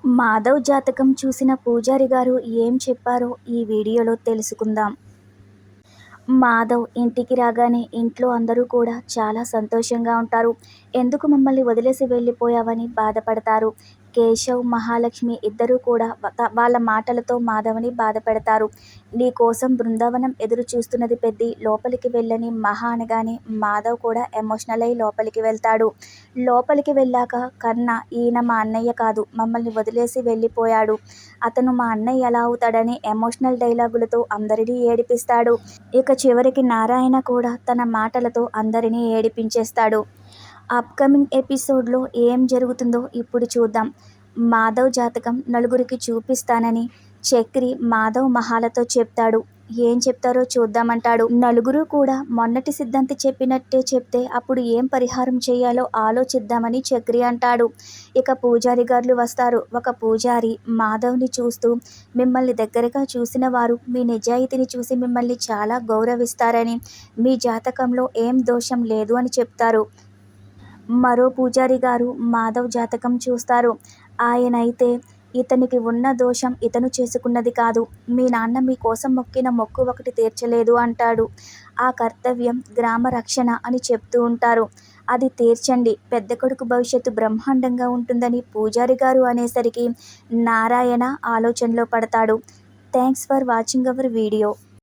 మాధవ్ జాతకం చూసిన పూజారి గారు ఏం చెప్పారో ఈ వీడియోలో తెలుసుకుందాం. మాధవ్ ఇంటికి రాగానే ఇంట్లో అందరూ కూడా చాలా సంతోషంగా ఉంటారు. ఎందుకు మమ్మల్ని వదిలేసి వెళ్ళిపోయావని బాధపడతారు. కేశవ్, మహాలక్ష్మి ఇద్దరూ కూడా వాళ్ళ మాటలతో మాధవ్ని బాధపెడతారు. నీ కోసం బృందావనం ఎదురు చూస్తున్నది పెద్ది, లోపలికి వెళ్ళని మహా అనగానే మాధవ్ కూడా ఎమోషనల్ అయి లోపలికి వెళ్తాడు. లోపలికి వెళ్ళాక కన్నా, ఈయన మా అన్నయ్య కాదు, మమ్మల్ని వదిలేసి వెళ్ళిపోయాడు, అతను మా అన్నయ్య ఎలా అవుతాడని ఎమోషనల్ డైలాగులతో అందరినీ ఏడిపిస్తాడు. ఇక చివరికి నారాయణ కూడా తన మాటలతో అందరినీ ఏడిపించేస్తాడు. అప్కమింగ్ ఎపిసోడ్లో ఏం జరుగుతుందో ఇప్పుడు చూద్దాం. మాధవ్ జాతకం నలుగురికి చూపిస్తానని చక్రి మాధవ్ మహాలతో చెప్తాడు. ఏం చెప్తారో చూద్దామంటాడు. నలుగురు కూడా మొన్నటి సిద్ధాంతి చెప్పినట్టే చెప్తే అప్పుడు ఏం పరిహారం చేయాలో ఆలోచిద్దామని చక్రి అంటాడు. ఇక పూజారి గారు వస్తారు. ఒక పూజారి మాధవ్ని చూస్తూ, మిమ్మల్ని దగ్గరగా చూసిన వారు మీ నిజాయితీని చూసి మిమ్మల్ని చాలా గౌరవిస్తారని, మీ జాతకంలో ఏం దోషం లేదు అని చెప్తారు. మరో పూజారి గారు మాధవ్ జాతకం చూస్తారు. ఆయనైతే, ఇతనికి ఉన్న దోషం ఇతను చేసుకున్నది కాదు, మీ నాన్న మీకోసం మొక్కిన మొక్కు ఒకటి తీర్చలేదు అంటాడు. ఆ కర్తవ్యం గ్రామ రక్షణ అని చెప్తూ ఉంటారు. అది తీర్చండి, పెద్ద కొడుకు భవిష్యత్తు బ్రహ్మాండంగా ఉంటుందని పూజారి గారు అనేసరికి నారాయణ ఆలోచనలో పడతాడు. Thanks for watching our video.